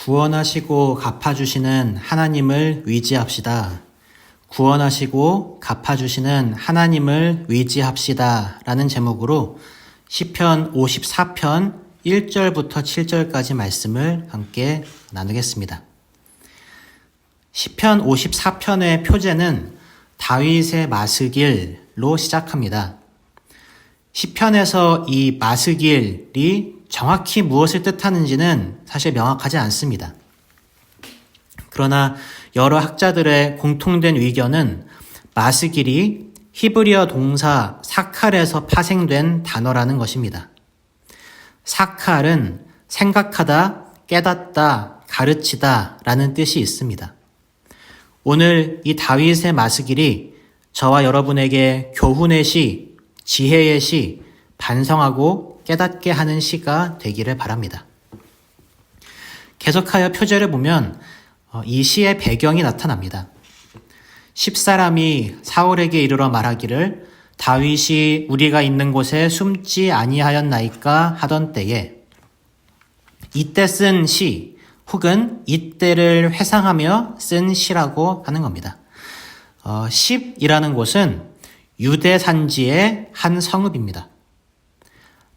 구원하시고 갚아주시는 하나님을 의지합시다. 구원하시고 갚아주시는 하나님을 의지합시다. 라는 제목으로 시편 54편 1절부터 7절까지 말씀을 함께 나누겠습니다. 시편 54편의 표제는 다윗의 마스길로 시작합니다. 시편에서 이 마스길이 정확히 무엇을 뜻하는지는 사실 명확하지 않습니다. 그러나 여러 학자들의 공통된 의견은 마스길이 히브리어 동사 사칼에서 파생된 단어라는 것입니다. 사칼은 생각하다, 깨닫다, 가르치다 라는 뜻이 있습니다. 오늘 이 다윗의 마스길이 저와 여러분에게 교훈의 시, 지혜의 시, 반성하고 깨닫게 하는 시가 되기를 바랍니다. 계속하여 표제를 보면 이 시의 배경이 나타납니다. 10사람이 사울에게 이르러 말하기를 다윗이 우리가 있는 곳에 숨지 아니하였나이까 하던 때에 이때 쓴 시 혹은 이때를 회상하며 쓴 시라고 하는 겁니다. 10이라는 곳은 유대 산지의 한 성읍입니다.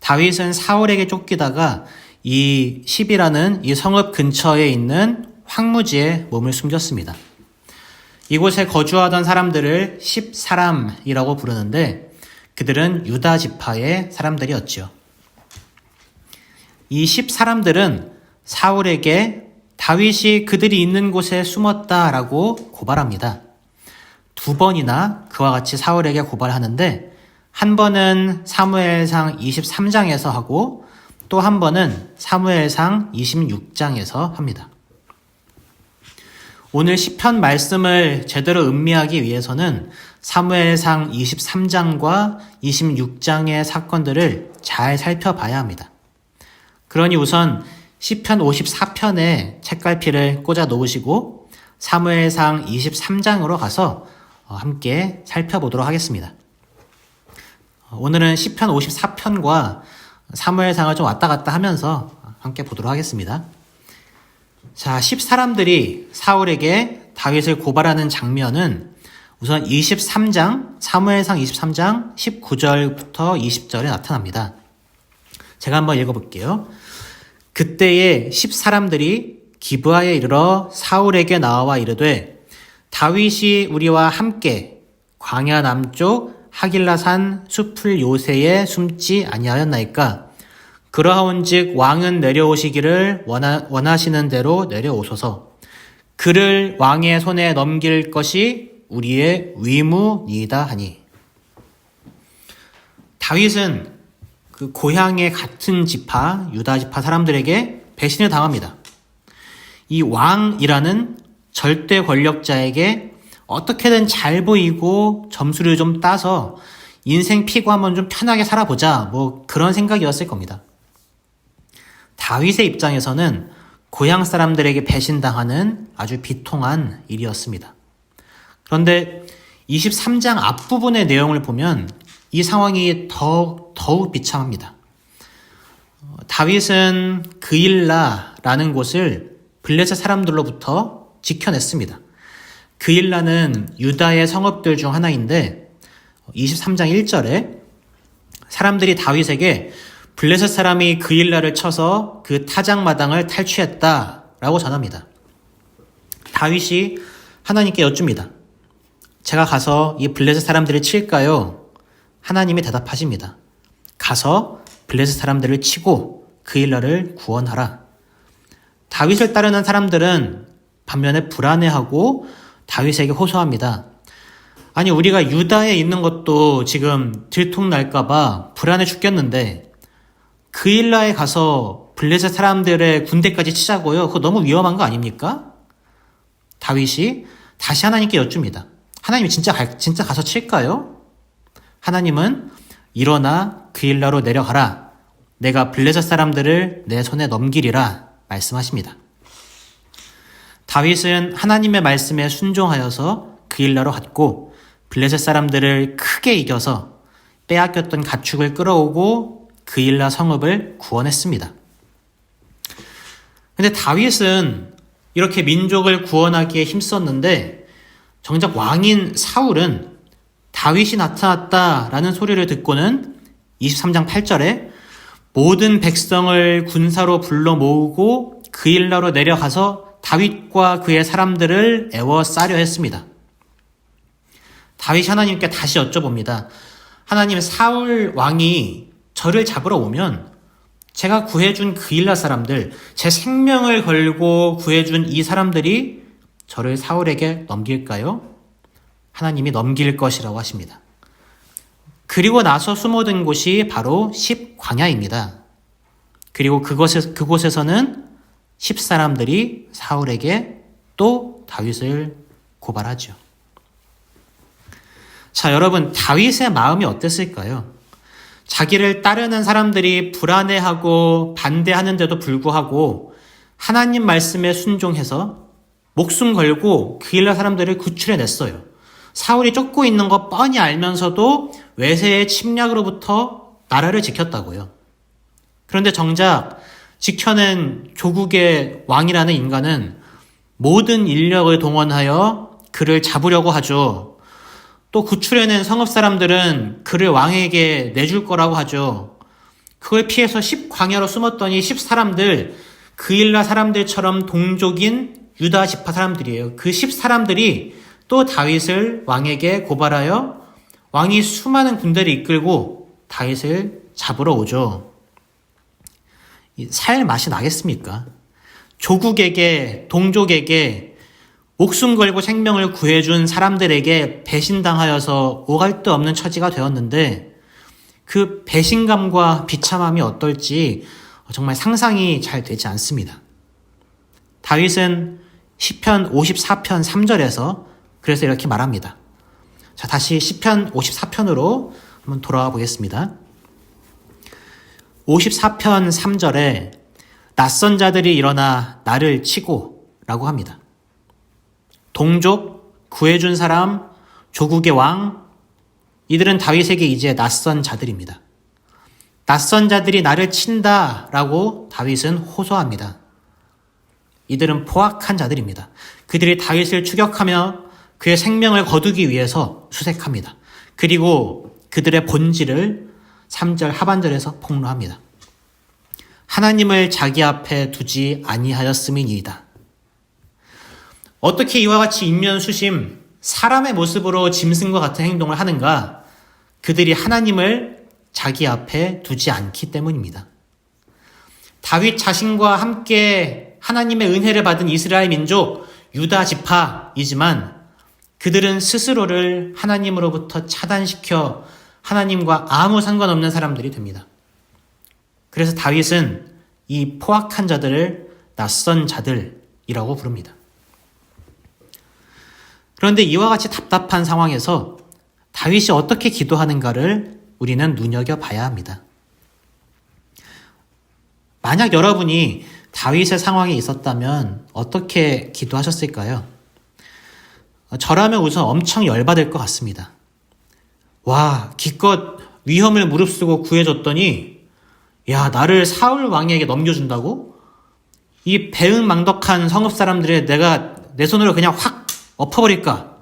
다윗은 사울에게 쫓기다가 이 10이라는 이 성읍 근처에 있는 황무지에 몸을 숨겼습니다. 이곳에 거주하던 사람들을 10사람이라고 부르는데 그들은 유다 지파의 사람들이었죠. 이 10사람들은 사울에게 다윗이 그들이 있는 곳에 숨었다라고 고발합니다. 2번이나 그와 같이 사울에게 고발하는데 한 번은 사무엘상 23장에서 하고 또 한 번은 사무엘상 26장에서 합니다. 오늘 시편 말씀을 제대로 음미하기 위해서는 사무엘상 23장과 26장의 사건들을 잘 살펴봐야 합니다. 그러니 우선 시편 54편에 책갈피를 꽂아 놓으시고 사무엘상 23장으로 가서 함께 살펴보도록 하겠습니다. 오늘은 시편 54편과 사무엘상을 좀 왔다 갔다 하면서 함께 보도록 하겠습니다. 자, 10사람들이 사울에게 다윗을 고발하는 장면은 우선 23장, 사무엘상 23장 19절부터 20절에 나타납니다. 제가 한번 읽어볼게요. 그때에 10사람들이 기브아에 이르러 사울에게 나와 이르되 다윗이 우리와 함께 광야 남쪽 하길라산 숲을 요새에 숨지 아니하였나이까? 그러하온즉 왕은 내려오시기를 원하시는 대로 내려오소서. 그를 왕의 손에 넘길 것이 우리의 의무니이다 하니. 다윗은 그 고향의 같은 지파, 유다 지파 사람들에게 배신을 당합니다. 이 왕이라는 절대 권력자에게 어떻게든 잘 보이고 점수를 좀 따서 인생 피고 한번 좀 편하게 살아보자, 뭐 그런 생각이었을 겁니다. 다윗의 입장에서는 고향 사람들에게 배신당하는 아주 비통한 일이었습니다. 그런데 23장 앞부분의 내용을 보면 이 상황이 더욱 비참합니다. 다윗은 그일라라는 곳을 블레셋 사람들로부터 지켜냈습니다. 그일라는 유다의 성읍들 중 하나인데 23장 1절에 사람들이 다윗에게 블레셋 사람이 그일라를 쳐서 그 타작마당을 탈취했다라고 전합니다. 다윗이 하나님께 여쭙니다. 제가 가서 이 블레셋 사람들을 칠까요? 하나님이 대답하십니다. 가서 블레셋 사람들을 치고 그일라를 구원하라. 다윗을 따르는 사람들은 반면에 불안해하고 다윗에게 호소합니다. 아니, 우리가 유다에 있는 것도 지금 들통날까봐 불안해 죽겠는데 그일라에 가서 블레셋 사람들의 군대까지 치자고요? 그거 너무 위험한 거 아닙니까? 다윗이 다시 하나님께 여쭙니다. 하나님이 진짜 가서 칠까요? 하나님은 일어나 그일라로 내려가라. 내가 블레셋 사람들을 내 손에 넘기리라 말씀하십니다. 다윗은 하나님의 말씀에 순종하여서 그일라로 갔고 블레셋 사람들을 크게 이겨서 빼앗겼던 가축을 끌어오고 그일라 성읍을 구원했습니다. 근데 다윗은 이렇게 민족을 구원하기에 힘썼는데 정작 왕인 사울은 다윗이 나타났다라는 소리를 듣고는 23장 8절에 모든 백성을 군사로 불러 모으고 그일라로 내려가서 다윗과 그의 사람들을 애워싸려 했습니다. 다윗이 하나님께 다시 여쭤봅니다. 하나님, 사울 왕이 저를 잡으러 오면 제가 구해준 그일라 사람들, 제 생명을 걸고 구해준 이 사람들이 저를 사울에게 넘길까요? 하나님이 넘길 것이라고 하십니다. 그리고 나서 숨어든 곳이 바로 10광야입니다. 그리고 그곳에서는 10사람들이 사울에게 또 다윗을 고발하죠. 자, 여러분, 다윗의 마음이 어땠을까요? 자기를 따르는 사람들이 불안해하고 반대하는데도 불구하고 하나님 말씀에 순종해서 목숨 걸고 그일라 사람들을 구출해냈어요. 사울이 쫓고 있는 거 뻔히 알면서도 외세의 침략으로부터 나라를 지켰다고요. 그런데 정작 지켜낸 조국의 왕이라는 인간은 모든 인력을 동원하여 그를 잡으려고 하죠. 또 구출해낸 성읍 사람들은 그를 왕에게 내줄 거라고 하죠. 그걸 피해서 10광야로 숨었더니 10사람들, 그일라 사람들처럼 동족인 유다 지파 사람들이에요. 그 10사람들이 또 다윗을 왕에게 고발하여 왕이 수많은 군대를 이끌고 다윗을 잡으러 오죠. 살 맛이 나겠습니까? 조국에게, 동족에게 목숨 걸고 생명을 구해준 사람들에게 배신당하여서 오갈 데 없는 처지가 되었는데 그 배신감과 비참함이 어떨지 정말 상상이 잘 되지 않습니다. 다윗은 시편 54편 3절에서 그래서 이렇게 말합니다. 자, 다시 시편 54편으로 한번 돌아와 보겠습니다. 54편 3절에 낯선 자들이 일어나 나를 치고 라고 합니다. 동족, 구해준 사람, 조국의 왕, 이들은 다윗에게 이제 낯선 자들입니다. 낯선 자들이 나를 친다라고 다윗은 호소합니다. 이들은 포악한 자들입니다. 그들이 다윗을 추격하며 그의 생명을 거두기 위해서 수색합니다. 그리고 그들의 본질을 3절 하반절에서 폭로합니다. 하나님을 자기 앞에 두지 아니하였음이니이다. 어떻게 이와 같이 인면수심, 사람의 모습으로 짐승과 같은 행동을 하는가? 그들이 하나님을 자기 앞에 두지 않기 때문입니다. 다윗 자신과 함께 하나님의 은혜를 받은 이스라엘 민족, 유다 지파이지만 그들은 스스로를 하나님으로부터 차단시켜 하나님과 아무 상관없는 사람들이 됩니다. 그래서 다윗은 이 포악한 자들을 낯선 자들이라고 부릅니다. 그런데 이와 같이 답답한 상황에서 다윗이 어떻게 기도하는가를 우리는 눈여겨봐야 합니다. 만약 여러분이 다윗의 상황에 있었다면 어떻게 기도하셨을까요? 저라면 우선 엄청 열받을 것 같습니다. 와, 기껏 위험을 무릅쓰고 구해줬더니 야, 나를 사울 왕에게 넘겨준다고? 이 배은망덕한 성읍 사람들을 내가 내 손으로 그냥 확 엎어버릴까?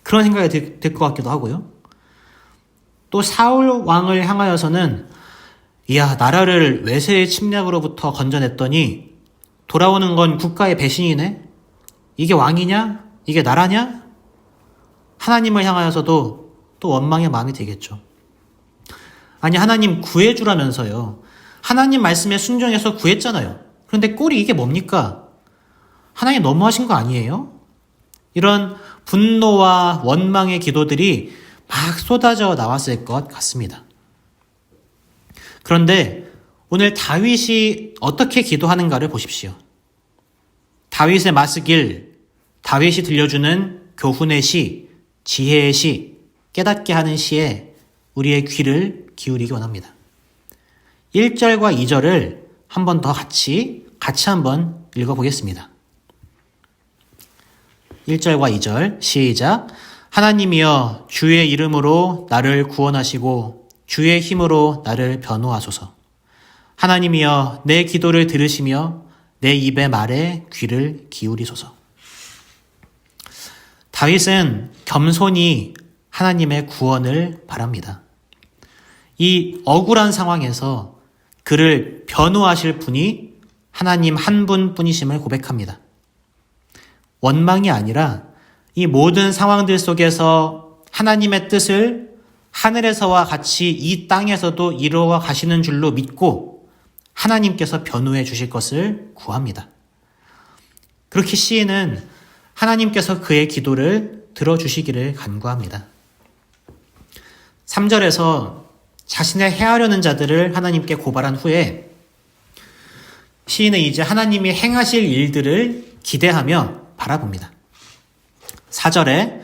그런 생각이 들 것 같기도 하고요. 또 사울 왕을 향하여서는 이야, 나라를 외세의 침략으로부터 건져냈더니 돌아오는 건 국가의 배신이네? 이게 왕이냐? 이게 나라냐? 하나님을 향하여서도 또 원망의 마음이 들겠죠. 아니, 하나님 구해주라면서요. 하나님 말씀에 순종해서 구했잖아요. 그런데 꼴이 이게 뭡니까? 하나님 너무하신 거 아니에요? 이런 분노와 원망의 기도들이 막 쏟아져 나왔을 것 같습니다. 그런데 오늘 다윗이 어떻게 기도하는가를 보십시오. 다윗의 마스길, 다윗이 들려주는 교훈의 시, 지혜의 시, 깨닫게 하는 시에 우리의 귀를 기울이기 원합니다. 1절과 2절을 한 번 더 같이 한번 읽어보겠습니다. 1절과 2절 시작. 하나님이여 주의 이름으로 나를 구원하시고 주의 힘으로 나를 변호하소서. 하나님이여 내 기도를 들으시며 내 입의 말에 귀를 기울이소서. 다윗은 겸손히 하나님의 구원을 바랍니다. 이 억울한 상황에서 그를 변호하실 분이 하나님 한 분뿐이심을 고백합니다. 원망이 아니라 이 모든 상황들 속에서 하나님의 뜻을 하늘에서와 같이 이 땅에서도 이루어 가시는 줄로 믿고 하나님께서 변호해 주실 것을 구합니다. 그렇게 시인은 하나님께서 그의 기도를 들어주시기를 간구합니다. 3절에서 자신을 해하려는 자들을 하나님께 고발한 후에 시인은 이제 하나님이 행하실 일들을 기대하며 바라봅니다. 4절에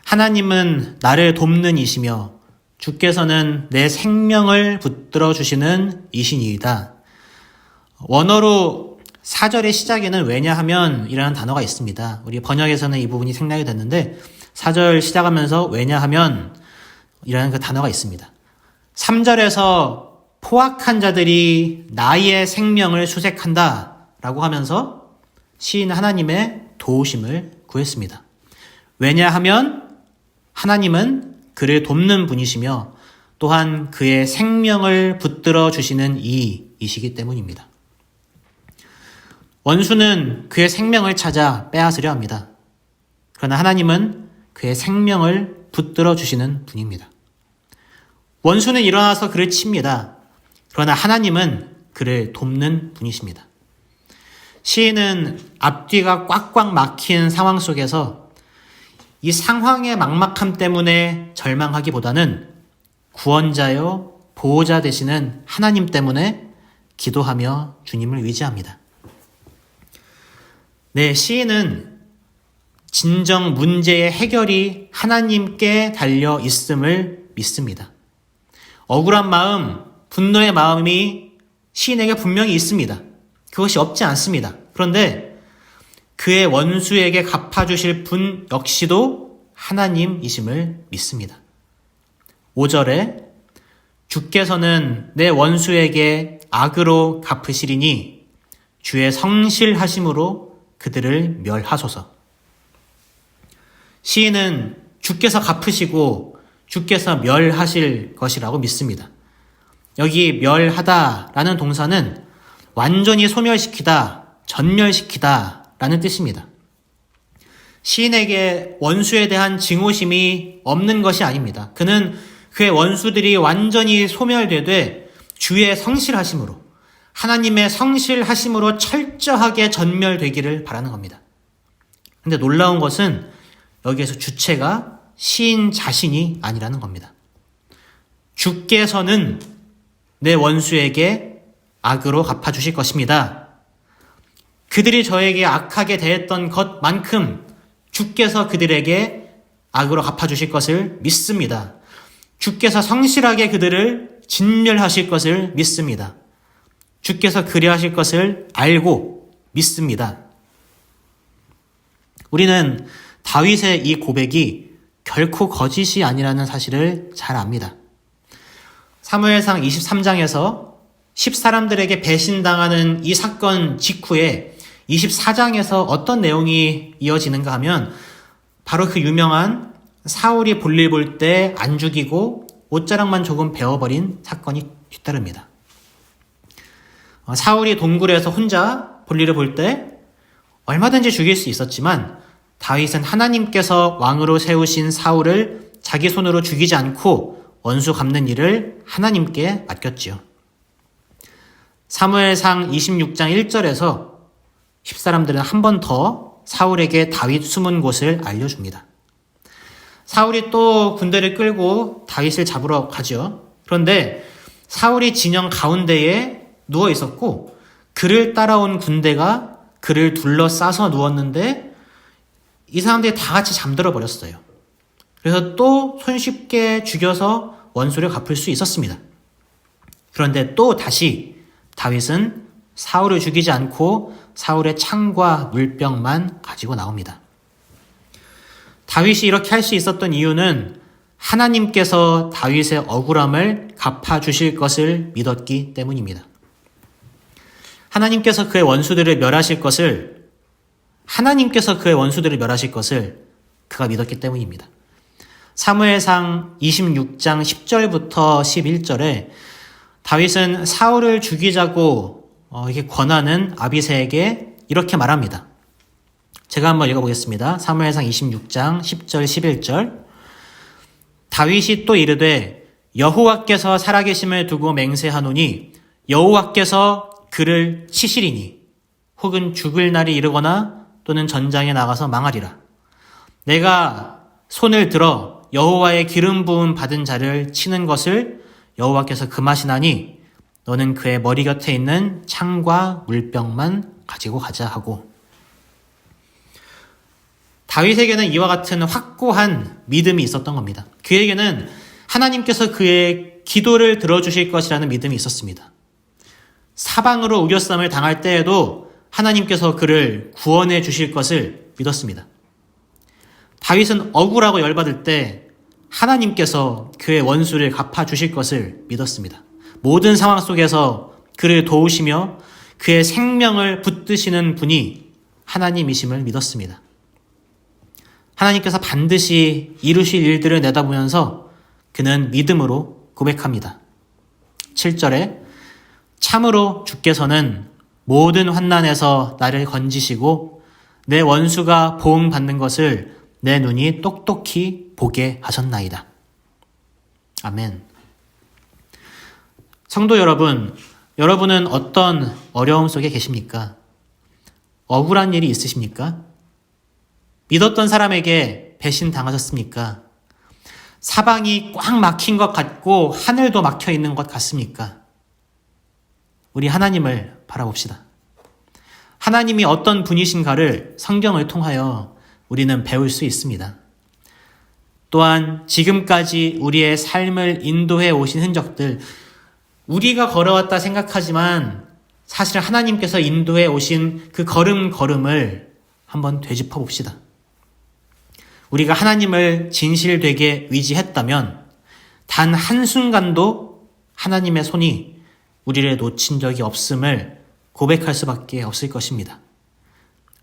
하나님은 나를 돕는 이시며 주께서는 내 생명을 붙들어 주시는 이신이이다. 원어로 4절의 시작에는 왜냐하면 이라는 단어가 있습니다. 우리 번역에서는 이 부분이 생략이 됐는데 4절 시작하면서 왜냐하면 이라는 그 단어가 있습니다. 3절에서 포악한 자들이 나의 생명을 수색한다 라고 하면서 시인 하나님의 도우심을 구했습니다. 왜냐하면 하나님은 그를 돕는 분이시며 또한 그의 생명을 붙들어 주시는 이이시기 때문입니다. 원수는 그의 생명을 찾아 빼앗으려 합니다. 그러나 하나님은 그의 생명을 붙들어 주시는 분입니다. 원수는 일어나서 그를 칩니다. 그러나 하나님은 그를 돕는 분이십니다. 시인은 앞뒤가 꽉꽉 막힌 상황 속에서 이 상황의 막막함 때문에 절망하기보다는 구원자요 보호자 되시는 하나님 때문에 기도하며 주님을 의지합니다. 네, 시인은 진정 문제의 해결이 하나님께 달려 있음을 믿습니다. 억울한 마음, 분노의 마음이 시인에게 분명히 있습니다. 그것이 없지 않습니다. 그런데 그의 원수에게 갚아주실 분 역시도 하나님이심을 믿습니다. 5절에 주께서는 내 원수에게 악으로 갚으시리니 주의 성실하심으로 그들을 멸하소서. 시인은 주께서 갚으시고 주께서 멸하실 것이라고 믿습니다. 여기 멸하다라는 동사는 완전히 소멸시키다, 전멸시키다 라는 뜻입니다. 시인에게 원수에 대한 증오심이 없는 것이 아닙니다. 그는 그의 원수들이 완전히 소멸되되 주의 성실하심으로, 하나님의 성실하심으로 철저하게 전멸되기를 바라는 겁니다. 근데 놀라운 것은 여기에서 주체가 시인 자신이 아니라는 겁니다. 주께서는 내 원수에게 악으로 갚아주실 것입니다. 그들이 저에게 악하게 대했던 것만큼 주께서 그들에게 악으로 갚아주실 것을 믿습니다. 주께서 성실하게 그들을 진멸하실 것을 믿습니다. 주께서 그리하실 것을 알고 믿습니다. 우리는 다윗의 이 고백이 결코 거짓이 아니라는 사실을 잘 압니다. 사무엘상 23장에서 10사람들에게 배신당하는 이 사건 직후에 24장에서 어떤 내용이 이어지는가 하면 바로 그 유명한 사울이 볼일 볼 때 안 죽이고 옷자락만 조금 베어버린 사건이 뒤따릅니다. 사울이 동굴에서 혼자 볼일을 볼 때 얼마든지 죽일 수 있었지만 다윗은 하나님께서 왕으로 세우신 사울을 자기 손으로 죽이지 않고 원수 갚는 일을 하나님께 맡겼지요. 사무엘상 26장 1절에서 10사람들은 한 번 더 사울에게 다윗 숨은 곳을 알려줍니다. 사울이 또 군대를 끌고 다윗을 잡으러 가죠. 그런데 사울이 진영 가운데에 누워 있었고 그를 따라온 군대가 그를 둘러싸서 누웠는데 이 사람들이 다 같이 잠들어 버렸어요. 그래서 또 손쉽게 죽여서 원수를 갚을 수 있었습니다. 그런데 또 다시 다윗은 사울을 죽이지 않고 사울의 창과 물병만 가지고 나옵니다. 다윗이 이렇게 할 수 있었던 이유는 하나님께서 다윗의 억울함을 갚아주실 것을 믿었기 때문입니다. 하나님께서 그의 원수들을 멸하실 것을 그가 믿었기 때문입니다. 사무엘상 26장 10절부터 11절에 다윗은 사울을 죽이자고 이렇게 권하는 아비새에게 이렇게 말합니다. 제가 한번 읽어보겠습니다. 사무엘상 26장 10절 11절. 다윗이 또 이르되 여호와께서 살아계심을 두고 맹세하노니 여호와께서 그를 치시리니 혹은 죽을 날이 이르거나 또는 전장에 나가서 망하리라. 내가 손을 들어 여호와의 기름 부음 받은 자를 치는 것을 여호와께서 금하시나니 너는 그의 머리 곁에 있는 창과 물병만 가지고 가자 하고, 다윗에게는 이와 같은 확고한 믿음이 있었던 겁니다. 그에게는 하나님께서 그의 기도를 들어주실 것이라는 믿음이 있었습니다. 사방으로 우겨쌈을 당할 때에도 하나님께서 그를 구원해 주실 것을 믿었습니다. 다윗은 억울하고 열받을 때 하나님께서 그의 원수를 갚아주실 것을 믿었습니다. 모든 상황 속에서 그를 도우시며 그의 생명을 붙드시는 분이 하나님이심을 믿었습니다. 하나님께서 반드시 이루실 일들을 내다보면서 그는 믿음으로 고백합니다. 7절에 참으로 주께서는 모든 환난에서 나를 건지시고 내 원수가 보응받는 것을 내 눈이 똑똑히 보게 하셨나이다. 아멘. 성도 여러분, 여러분은 어떤 어려움 속에 계십니까? 억울한 일이 있으십니까? 믿었던 사람에게 배신당하셨습니까? 사방이 꽉 막힌 것 같고 하늘도 막혀 있는 것 같습니까? 우리 하나님을 바라봅시다. 하나님이 어떤 분이신가를 성경을 통하여 우리는 배울 수 있습니다. 또한 지금까지 우리의 삶을 인도해 오신 흔적들, 우리가 걸어왔다 생각하지만 사실 하나님께서 인도해 오신 그 걸음걸음을 한번 되짚어 봅시다. 우리가 하나님을 진실되게 의지했다면 단 한순간도 하나님의 손이 우리를 놓친 적이 없음을 고백할 수밖에 없을 것입니다.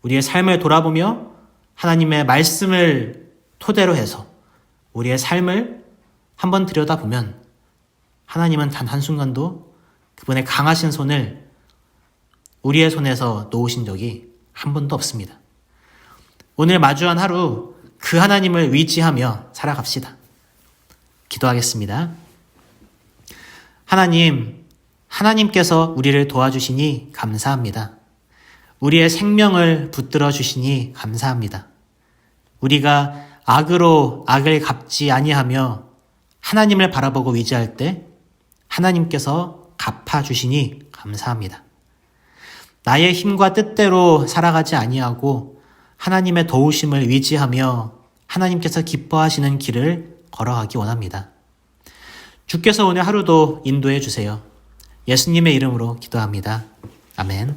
우리의 삶을 돌아보며 하나님의 말씀을 토대로 해서 우리의 삶을 한번 들여다보면 하나님은 단 한순간도 그분의 강하신 손을 우리의 손에서 놓으신 적이 한 번도 없습니다. 오늘 마주한 하루 그 하나님을 의지하며 살아갑시다. 기도하겠습니다. 하나님께서 우리를 도와주시니 감사합니다. 우리의 생명을 붙들어 주시니 감사합니다. 우리가 악으로 악을 갚지 아니하며 하나님을 바라보고 의지할 때 하나님께서 갚아주시니 감사합니다. 나의 힘과 뜻대로 살아가지 아니하고 하나님의 도우심을 의지하며 하나님께서 기뻐하시는 길을 걸어가기 원합니다. 주께서 오늘 하루도 인도해 주세요. 예수님의 이름으로 기도합니다. 아멘.